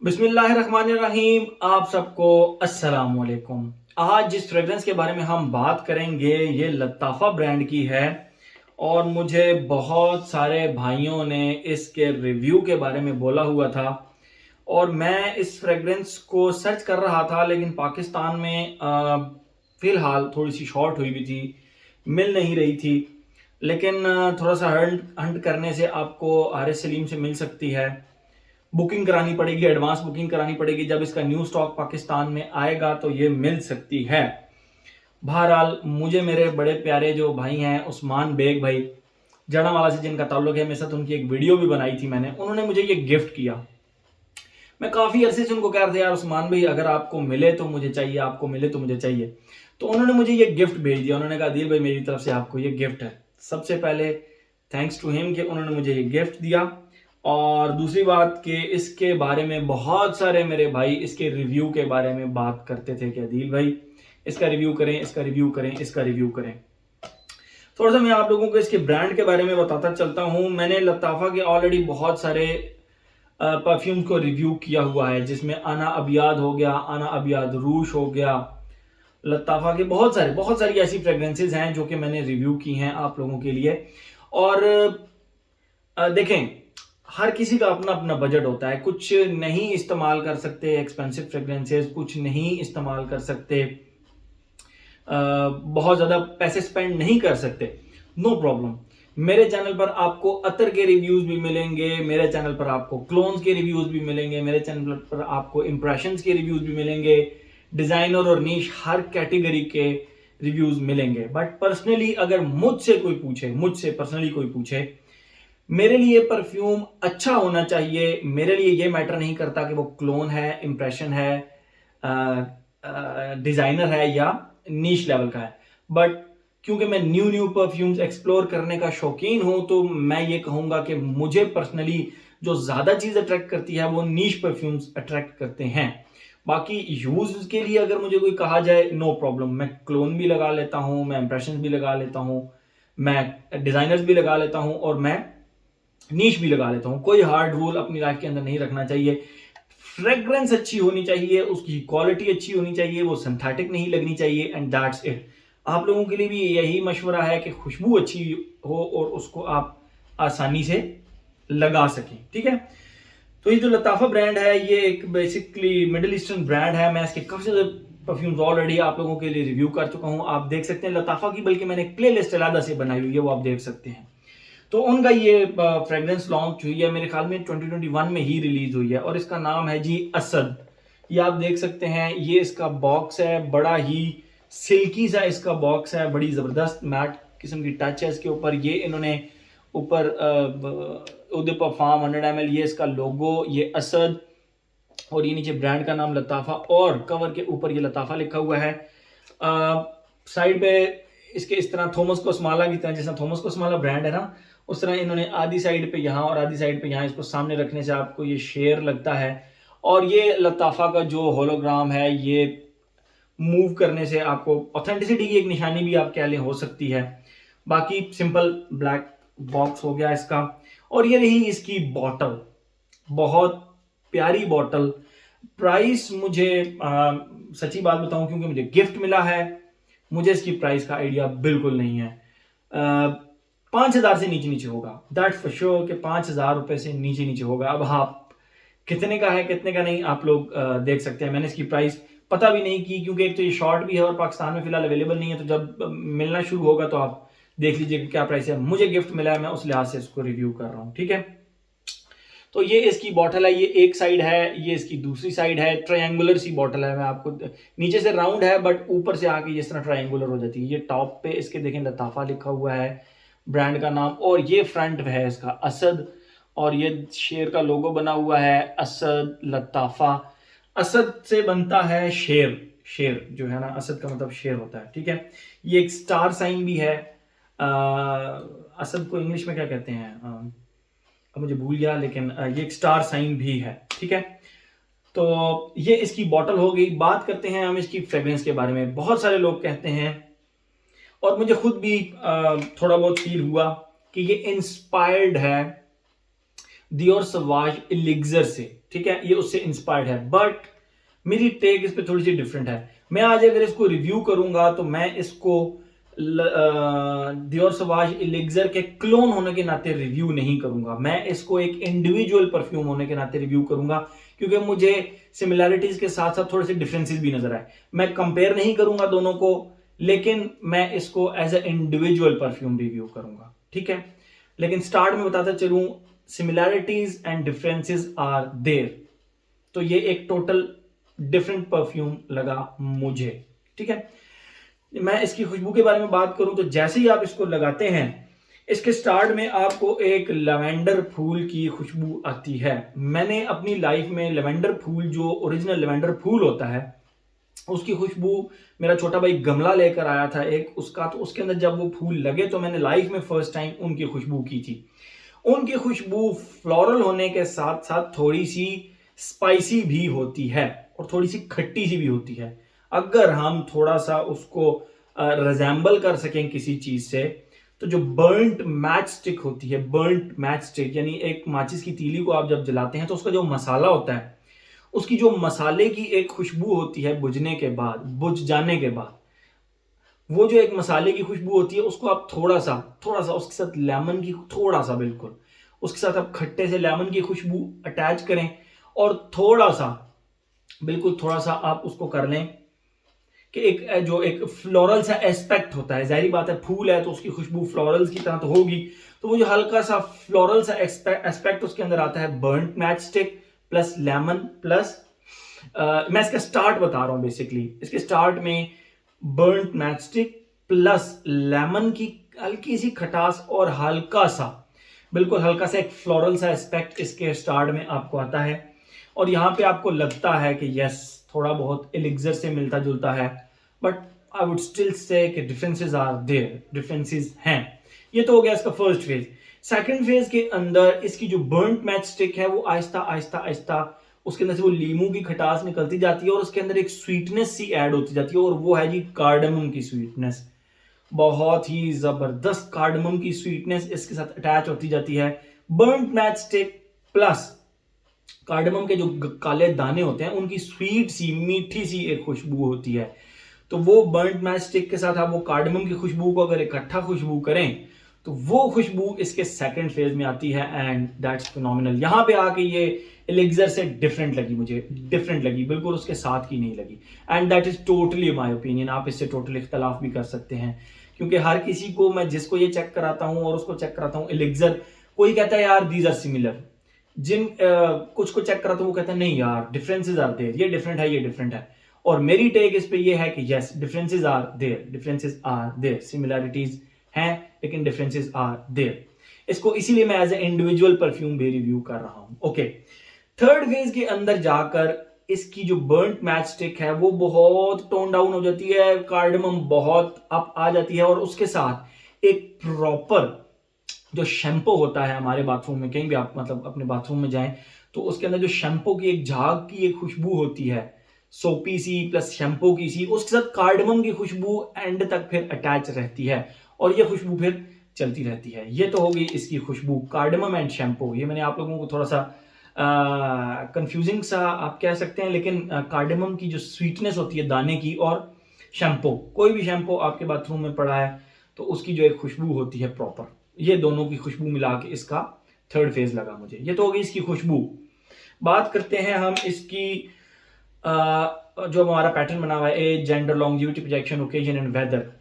बिस्मिल्लाहिर्रहमानिर्रहीम। आप सबको अस्सलाम वालेकुम। आज जिस फ्रेग्रेंस के बारे में हम बात करेंगे ये लताफ़ा ब्रांड की है और मुझे बहुत सारे भाइयों ने इसके रिव्यू के बारे में बोला हुआ था और मैं इस फ्रेग्रेंस को सर्च कर रहा था, लेकिन पाकिस्तान में फ़िलहाल थोड़ी सी शॉर्ट हुई भी थी, मिल नहीं रही थी। लेकिन थोड़ा सा हंट हंट करने से आपको आर एस सलीम से मिल सकती है। बुकिंग करानी पड़ेगी, एडवांस बुकिंग करानी पड़ेगी। जब इसका न्यू स्टॉक पाकिस्तान में आएगा तो ये मिल सकती है। बहरहाल मुझे मेरे बड़े प्यारे जो भाई हैं उस्मान बेग भाई जड़ावाला से, जिनका ताल्लुक है, मेरे साथ उनकी एक वीडियो भी बनाई थी मैंने, उन्होंने मुझे ये गिफ्ट किया। मैं काफ़ी अरसे से उनको कह रहा था, यार उस्मान भाई अगर आपको मिले तो मुझे चाहिए, आपको मिले तो मुझे चाहिए। तो उन्होंने मुझे ये गिफ्ट भेज दिया। उन्होंने कहा दिल भाई मेरी तरफ से आपको ये गिफ्ट है। सबसे पहले थैंक्स टू हिम कि उन्होंने मुझे ये गिफ्ट दिया। और दूसरी बात कि इसके बारे में बहुत सारे मेरे भाई इसके रिव्यू के बारे में बात करते थे कि अदील भाई इसका रिव्यू करें, इसका रिव्यू करें, इसका रिव्यू करें। थोड़ा सा मैं आप लोगों को इसके ब्रांड के बारे में बताता चलता हूं। मैंने लताफ़ा के ऑलरेडी बहुत सारे परफ्यूम को रिव्यू किया हुआ है, जिसमें आना अबियाद हो गया, आना अबियाद रूश हो गया। लताफ़ा के बहुत सारी ऐसी फ्रेग्रेंसेज हैं जो कि मैंने रिव्यू की हैं आप लोगों के लिए। और देखें, हर किसी का अपना अपना बजट होता है। कुछ नहीं इस्तेमाल कर सकते एक्सपेंसिव फ्रेग्रेंसेज, कुछ नहीं इस्तेमाल कर सकते, बहुत ज़्यादा पैसे स्पेंड नहीं कर सकते। No problem. मेरे चैनल पर आपको अतर के रिव्यूज़ भी मिलेंगे, मेरे चैनल पर आपको क्लोन्स के रिव्यूज़ भी मिलेंगे, मेरे चैनल पर आपको इंप्रेशंस के रिव्यूज़ भी मिलेंगे, डिज़ाइनर और नीश हर कैटेगरी के रिव्यूज़ मिलेंगे। बट पर्सनली अगर मुझसे पर्सनली कोई पूछे, मेरे लिए परफ्यूम अच्छा होना चाहिए। मेरे लिए ये मैटर नहीं करता कि वो क्लोन है, इंप्रेशन है, डिजाइनर है या नीश लेवल का है। बट क्योंकि मैं न्यू न्यू परफ्यूम्स एक्सप्लोर करने का शौकीन हूं, तो मैं ये कहूंगा कि मुझे पर्सनली जो ज्यादा चीज अट्रैक्ट करती है वो नीश परफ्यूम्स अट्रैक्ट करते हैं। बाकी यूज के लिए अगर मुझे कोई कहा जाए, नो प्रॉब्लम, मैं क्लोन भी लगा लेता हूं, मैं इंप्रेशन भी लगा लेता हूं, मैं डिजाइनर्स भी लगा लेता हूं और मैं नीश भी लगा लेता हूं। कोई हार्ड रूल अपनी लाइफ के अंदर नहीं रखना चाहिए। फ्रेग्रेंस अच्छी होनी चाहिए, उसकी क्वालिटी अच्छी होनी चाहिए, वो सिंथेटिक नहीं लगनी चाहिए, एंड दैट्स इट। आप लोगों के लिए भी यही मशवरा है कि खुशबू अच्छी हो और उसको आप आसानी से लगा सकें। ठीक है। तो ये जो लताफ़ा ब्रांड है ये एक बेसिकली मिडिल ईस्टर्न ब्रांड है। मैं इसके काफ़ी ज़्यादा परफ्यूम्स ऑलरेडी आप लोगों के लिए रिव्यू कर चुका हूँ। आप देख सकते हैं लताफ़ा की, बल्कि मैंने एक प्ले लिस्ट अलग से बनाई हुई है, वो आप देख सकते हैं। तो उनका ये फ्रेग्रेंस लॉन्च हुई है, मेरे ख्याल में 2021 में ही रिलीज हुई है और इसका नाम है जी असद। ये आप देख सकते हैं, ये इसका बॉक्स है, बड़ा ही सिल्की सा इसका बॉक्स है, बड़ी ज़बरदस्त मैट किस्म की टच है इसके ऊपर। ये इन्होंने ऊपर उदय फार्म 100 ml, ये इसका लोगो, ये असद, और ये नीचे ब्रांड का नाम लताफ़ा, और कवर के ऊपर ये लताफ़ा लिखा हुआ है। साइड पे इसके इस तरह थॉमस कोस्माला की तरह, जैसा थॉमस कोस्माला ब्रांड है ना, उस तरह इन्होंने आधी साइड पे यहाँ और आधी साइड पे यहाँ, इसको सामने रखने से आपको ये शेर लगता है। और ये लताफ़ा का जो होलोग्राम है, ये मूव करने से आपको ऑथेंटिसिटी की एक निशानी भी आप कह लें हो सकती है। बाकी सिंपल ब्लैक बॉक्स हो गया इसका। और ये रही इसकी बॉटल, बहुत प्यारी बॉटल। प्राइस मुझे सच्ची बात बताऊं, क्योंकि मुझे गिफ्ट मिला है, मुझे इसकी प्राइस का आइडिया बिल्कुल नहीं है। 5,000 से नीचे नीचे होगा, दैट्स फॉर श्योर कि 5,000 रुपए से नीचे नीचे होगा। अब हाँ, कितने का है कितने का नहीं आप लोग देख सकते हैं। मैंने इसकी प्राइस पता भी नहीं की, क्योंकि एक तो ये शॉर्ट भी है और पाकिस्तान में फिलहाल अवेलेबल नहीं है। तो जब मिलना शुरू होगा तो आप देख लीजिए क्या प्राइस है। मुझे गिफ्ट मिला है, मैं उस लिहाज से इसको रिव्यू कर रहा हूँ। ठीक है। तो ये इसकी बॉटल है, ये एक साइड है, ये इसकी दूसरी साइड है। ट्रायंगुलर सी बॉटल है। मैं आपको, नीचे से राउंड है बट ऊपर से आके जिस तरह ट्रायंगुलर हो जाती है। ये टॉप पे इसके देखें लताफ़ा लिखा हुआ है, ब्रांड का नाम, और ये फ्रंट है इसका असद, और ये शेर का लोगो बना हुआ है, असद लताफ़ा। असद से बनता है शेर, शेर जो है ना, असद का मतलब शेर होता है। ठीक है। ये एक स्टार साइन भी है। असद को इंग्लिश में क्या कहते हैं, अब मुझे भूल गया, लेकिन ये एक स्टार साइन भी है। ठीक है। तो ये इसकी बॉटल हो गई। बात करते हैं हम इसकी फ्रेग्रेंस के बारे में। बहुत सारे लोग कहते हैं, और मुझे खुद भी थोड़ा बहुत फील हुआ कि ये इंस्पायर्ड है दियोर सवाज एलिक्सर से, ठीक है, ये उससे इंस्पायर्ड है, बट मेरी टेक इस पे थोड़ी सी डिफरेंट है। मैं आज अगर इसको रिव्यू करूंगा तो मैं इसको दियोर सवाज एलिक्सर के क्लोन होने के नाते रिव्यू नहीं करूंगा, मैं इसको एक इंडिविजुअल परफ्यूम होने के नाते रिव्यू करूंगा, क्योंकि मुझे सिमिलैरिटीज के साथ साथ थोड़े से डिफरेंसेस भी नजर आए। मैं कंपेयर नहीं करूंगा दोनों को, लेकिन मैं इसको as a individual perfume review करूंगा, ठीक है। लेकिन स्टार्ट में बताता चलूं, similarities and differences are there, तो ये एक टोटल डिफरेंट परफ्यूम लगा मुझे, ठीक है। मैं इसकी खुशबू के बारे में बात करूं तो जैसे ही आप इसको लगाते हैं, इसके स्टार्ट में आपको एक लेवेंडर फूल की खुशबू आती है। मैंने अपनी लाइफ में लेवेंडर फूल, जो ओरिजिनल लेवेंडर फूल होता है, उसकी खुशबू मेरा छोटा भाई गमला लेकर आया था एक उसका, तो उसके अंदर जब वो फूल लगे तो मैंने लाइफ में फर्स्ट टाइम उनकी खुशबू की थी। उनकी खुशबू फ्लोरल होने के साथ साथ थोड़ी सी स्पाइसी भी होती है और थोड़ी सी खट्टी सी भी होती है। अगर हम थोड़ा सा उसको रिजेंबल कर सकें किसी चीज से, तो जो बर्न्ट मैच स्टिक होती है, बर्न्ट मैच स्टिक यानी एक माचिस की तीली को आप जब जलाते हैं तो उसका जो मसाला होता है, उसकी जो मसाले की एक खुशबू होती है बुझने के बाद, बुझ जाने के बाद, वो जो एक मसाले की खुशबू होती है, उसको आप थोड़ा सा उसके साथ लेमन की थोड़ा सा, बिल्कुल उसके साथ आप खट्टे से लेमन की खुशबू अटैच करें और थोड़ा सा, बिल्कुल थोड़ा सा आप उसको कर लें कि एक जो एक फ्लोरल सा एस्पेक्ट होता है, जाहिर बात है फूल है तो उसकी खुशबू फ्लोरल्स की तरह तो होगी, तो वो जो हल्का सा फ्लोरल सा एस्पेक्ट उसके अंदर आता है, burnt match stick plus lemon plus मैं इसका स्टार्ट बता रहा हूं बेसिकली। इसके स्टार्ट में burnt match stick plus lemon की हल्की सी खटास और हल्का सा, बिल्कुल हल्का सा एक फ्लोरल सा एस्पेक्ट इसके स्टार्ट में आपको आता है। और यहाँ पे आपको लगता है कि यस, थोड़ा बहुत एलिक्सर से मिलता जुलता है, but I would still say कि डिफरेंसेस आर देयर, डिफरेंसेस हैं। ये तो हो गया इसका फर्स्ट फेज। सेकंड फेज के अंदर इसकी जो बर्न्ट मैच स्टिक है वो आहिस्ता आहिस्ता आहिस्ता उसके अंदर से वो लीमू की खटास निकलती जाती है और उसके अंदर एक स्वीटनेस सी ऐड होती जाती है, और वो है जी कार्डमम की स्वीटनेस। बहुत ही जबरदस्त कार्डमम की स्वीटनेस इसके साथ अटैच होती जाती है। Burnt match stick plus cardamom के जो काले दाने होते हैं उनकी स्वीट सी मीठी सी एक खुशबू होती है। तो वो बर्न्ट मैच स्टिक के साथ आप वो कार्डमम की खुशबू को अगर इकट्ठा खुशबू करें तो वो खुशबू इसके सेकंड फेज में आती है, एंड दैट्स फिनोमिनल। यहां पे आके ये एलिक्सर से डिफरेंट लगी मुझे, डिफरेंट लगी, बिल्कुल उसके साथ की नहीं लगी, and that is totally my opinion. आप इससे टोटली इख्तलाफ भी कर सकते हैं, क्योंकि हर किसी को मैं जिसको ये चेक कराता हूं और उसको चेक कराता हूं एलिक्सर, कोई कहता है यार दीज आर सिमिलर, जिन कुछ को चेक कराता हूं वो कहता है नहीं यार डिफरेंसेस आर देयर, ये डिफरेंट है, ये डिफरेंट है। और मेरी टेक इस पे ये है कि yes, differences are there, differences are there, similarities हैं लेकिन डिफरेंसेस आर देयर। इसको इसीलिए मैं एज ए इंडिविजुअल परफ्यूम भी रिव्यू कर रहा हूं। ओके, थर्ड फेज के अंदर जाकर इसकी जो बर्न्ट मैच स्टिक है वो बहुत टोन डाउन हो जाती है, कार्डमम बहुत अप आ जाती है, और उसके साथ एक प्रॉपर जो शैम्पू होता है हमारे बाथरूम में, कहीं भी आप मतलब अपने बाथरूम में जाएं तो उसके अंदर जो शैम्पू की एक झाग की एक खुशबू होती है, सोपी सी प्लस शैम्पू की सी, उसके साथ कार्डमम की खुशबू एंड तक फिर अटैच रहती है और ये खुशबू फिर चलती रहती है। ये तो होगी इसकी खुशबू, कार्डमम एंड शैम्पू। ये मैंने आप लोगों को थोड़ा सा कंफ्यूजिंग सा आप कह सकते हैं, लेकिन कार्डमम की जो स्वीटनेस होती है दाने की, और शैम्पू, कोई भी शैम्पू आपके बाथरूम में पड़ा है तो उसकी जो एक खुशबू होती है प्रॉपर, ये दोनों की खुशबू मिला के इसका थर्ड फेज लगा मुझे। ये तो होगी इसकी खुशबू। बात करते हैं हम इसकी जो हमारा पैटर्न बना हुआ है, age, gender, longevity, projection, occasion and weather.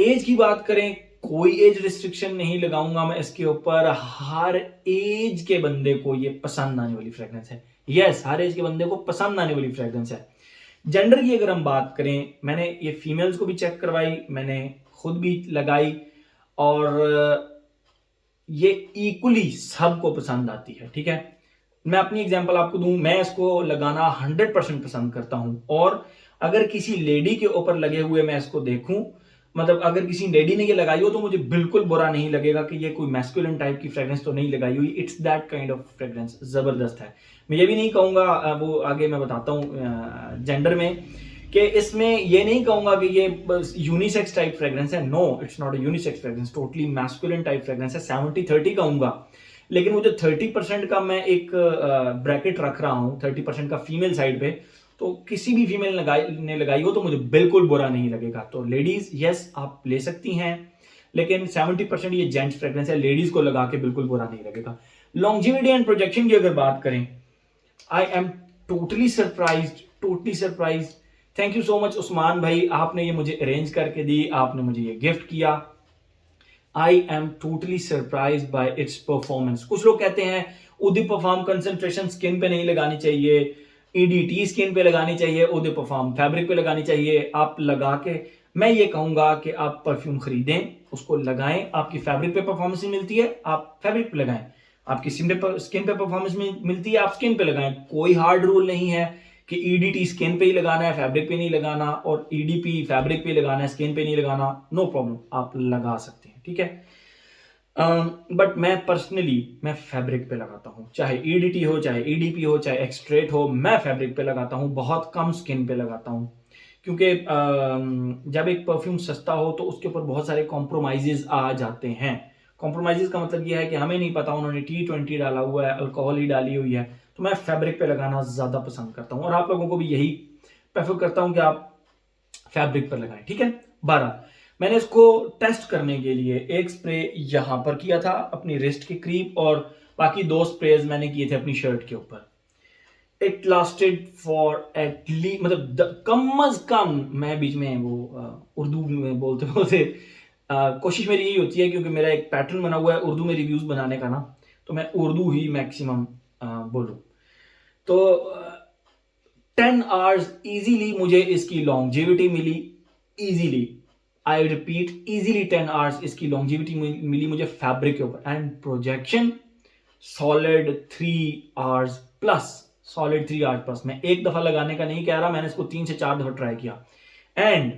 Age की बात करें, कोई एज रिस्ट्रिक्शन नहीं लगाऊंगा मैं इसके ऊपर, हर एज के बंदे को ये पसंद आने वाली फ्रेग्रेंस है। यस, हर एज के बंदे को पसंद आने वाली फ्रेग्रेंस है। जेंडर की अगर हम बात करें, मैंने ये फीमेल्स को भी चेक करवाई, मैंने खुद भी लगाई, और ये इक्वली सबको पसंद आती है, ठीक है। मैं अपनी एग्जांपल आपको दूं, मैं इसको लगाना 100% पसंद करता हूं, और अगर किसी लेडी के ऊपर लगे हुए मैं इसको देखूं, मतलब अगर किसी लेडी ने ये लगाई हो तो मुझे बिल्कुल बुरा नहीं लगेगा कि ये कोई मैस्कुलिन टाइप की फ्रेग्रेंस तो नहीं लगाई हुई। It's that kind of fragrance, जबरदस्त है। मैं ये भी नहीं कहूंगा, वो आगे मैं बताता हूं जेंडर में, कि इसमें ये नहीं कहूंगा कि ये यूनिसेक्स टाइप फ्रेग्रेंस है। No, it's not a unisex fragrance, totally masculine type fragrance है। 70-30 कहूंगा, लेकिन वो जो 30% का मैं एक ब्रैकेट रख रहा हूँ, 30% का फीमेल साइड पे, तो किसी भी फीमेल ने लगाई हो तो मुझे बिल्कुल बुरा नहीं लगेगा। तो लेडीज यस आप ले सकती हैं, लेकिन 70% ये जेंट्स फ्रेग्रेंस है, लेडीज को लगा के बिल्कुल बुरा नहीं लगेगा। लॉन्जिविटी एंड प्रोजेक्शन की अगर बात करें, I am totally surprised. Thank you so much Usman भाई, आपने ये मुझे अरेंज करके दी, आपने मुझे ये गिफ्ट किया। I am totally surprise by it's performance. कुछ लोग कहते हैं उदी परफॉर्म कंसंट्रेशन स्किन पे नहीं लगानी चाहिए, ईडीटी स्किन पे लगानी चाहिए, उदी परफॉर्म फैब्रिक पे लगानी चाहिए। आप लगा के, मैं ये कहूंगा कि आप परफ्यूम खरीदें, उसको लगाएं, आपकी फैब्रिक पे परफॉर्मेंस मिलती है आप फैब्रिक पे लगाएं, आपकी स्किन पे परफॉर्मेंस मिलती है आप स्किन पे लगाएं। कोई हार्ड रूल नहीं है कि ईडीटी स्किन पे ही लगाना है, फैब्रिक पे नहीं लगाना, और ईडीपी फैब्रिक पे लगाना है, स्किन पे नहीं लगाना। नो प्रॉब्लम, आप लगा सकते हैं, ठीक है। बट मैं पर्सनली मैं फैब्रिक पे लगाता हूँ, चाहे ईडीटी हो, चाहे ईडीपी हो, चाहे एक्सट्रेट हो, मैं फैब्रिक पे लगाता हूँ, बहुत कम स्किन पे लगाता हूँ। क्योंकि जब एक परफ्यूम सस्ता हो तो उसके ऊपर बहुत सारे कॉम्प्रोमाइजेज आ जाते हैं। कॉम्प्रोमाइजेज का मतलब यह है कि हमें नहीं पता उन्होंने T20 डाला हुआ है, अल्कोहल ही डाली हुई है, तो मैं फैब्रिक पे लगाना ज्यादा पसंद करता हूँ, और आप लोगों को भी यही प्रेफर करता हूँ कि आप फैब्रिक पर लगाएं, ठीक है। 12, मैंने इसको टेस्ट करने के लिए एक स्प्रे यहां पर किया था अपनी रिस्ट के करीब, और बाकी 2 स्प्रेज मैंने किए थे अपनी शर्ट के ऊपर। इट लास्टेड फॉर एटलीस्ट, मतलब कम अज कम, मैं बीच में वो उर्दू में बोलते बोलते कोशिश मेरी यही होती है, क्योंकि मेरा एक पैटर्न बना हुआ है उर्दू में रिव्यूज बनाने का ना, तो मैं उर्दू ही मैक्सिमम बोलूं। तो 10 आवर्स इजीली मुझे इसकी लॉन्जिविटी मिली, easily, I repeat easily 10 hours इसकी लॉन्जिविटी मिली मुझे फैब्रिक के ऊपर। And projection solid 3 hours plus, solid 3 hours plus. मैं एक दफा लगाने का नहीं कह रहा, मैंने इसको 3 से 4 दफा ट्राई किया, एंड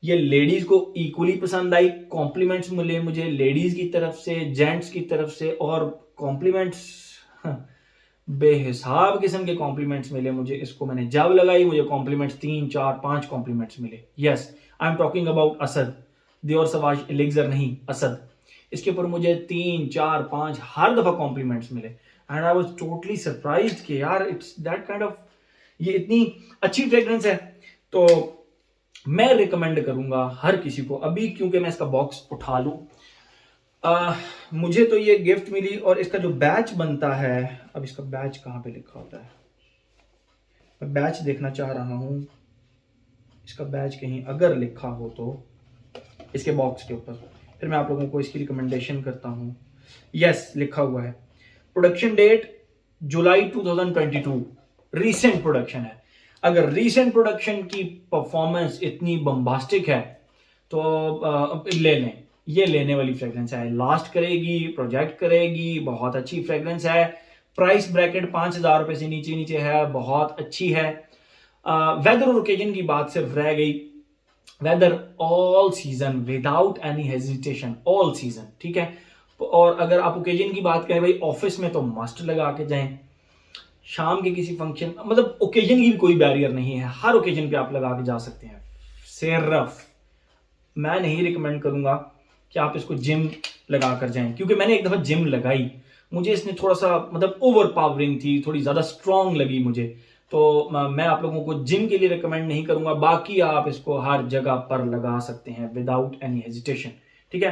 ये लेडीज को इक्वली पसंद आई। कॉम्प्लीमेंट्स मिले मुझे लेडीज की तरफ से, जेंट्स की तरफ से, और कॉम्प्लीमेंट्स बेहिसाब किस्म के कॉम्प्लीमेंट्स मिले मुझे। इसको मैंने जब लगाई, मुझे कॉम्प्लीमेंट्स 3 4 5 कॉम्प्लीमेंट्स मिले। Yes, I am talking about Asad, Dior Sauvage Elixir नहीं, असद। इसके ऊपर मुझे 3 4 5 हर दफा कॉम्प्लीमेंट्स मिले, and I was totally surprised कि यार इट्स दैट काइंड ऑफ, ये इतनी अच्छी फ्रेग्रेंस है। तो मैं रिकमेंड करूंगा हर किसी को। अभी क्योंकि मैं इसका बॉक्स उठा लूं, मुझे तो ये गिफ्ट मिली, और इसका जो बैच बनता है, अब इसका बैच कहाँ पे लिखा होता है, मैं बैच देखना चाह रहा हूं। इसका बैच कहीं अगर लिखा हो तो इसके बॉक्स के ऊपर, फिर मैं आप लोगों को इसकी रिकमेंडेशन करता हूं। यस, लिखा हुआ है प्रोडक्शन डेट जुलाई 2022, रीसेंट प्रोडक्शन है। अगर रीसेंट प्रोडक्शन की परफॉर्मेंस इतनी बम्बास्टिक है तो ले लें, ये लेने वाली फ्रेग्रेंस है, लास्ट करेगी, प्रोजेक्ट करेगी, बहुत अच्छी फ्रेग्रेंस है। प्राइस ब्रैकेट 5,000 रुपए से नीचे नीचे है, बहुत अच्छी है। वेदर और ओकेजन की बात सिर्फ रह गई, weather all season without any hesitation, all season, ठीक है। और अगर आप ओकेजन की बात करें भाई, ऑफिस में तो मस्ट लगा के जाएं, शाम के किसी फंक्शन, मतलब ओकेजन की भी कोई बैरियर नहीं है, हर ओकेजन पे आप लगा के जा सकते हैं। सिर्फ मैं नहीं रिकमेंड करूंगा कि आप इसको जिम लगा कर जाएं, क्योंकि मैंने एक दफा जिम लगाई, मुझे इसने थोड़ा सा मतलब ओवर पावरिंग थी, थोड़ी ज्यादा स्ट्रांग लगी मुझे, तो मैं आप लोगों को जिम के लिए रिकमेंड नहीं करूंगा। बाकी आप इसको हर जगह पर लगा सकते हैं विदाउट एनी हेजिटेशन, ठीक है।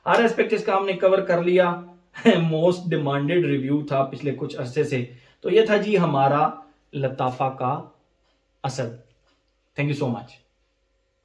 हर एस्पेक्ट इसका हमने कवर कर लिया। मोस्ट डिमांडेड रिव्यू था पिछले कुछ अरसे से, तो ये था जी हमारा लताफा का Asad. Thank you so much.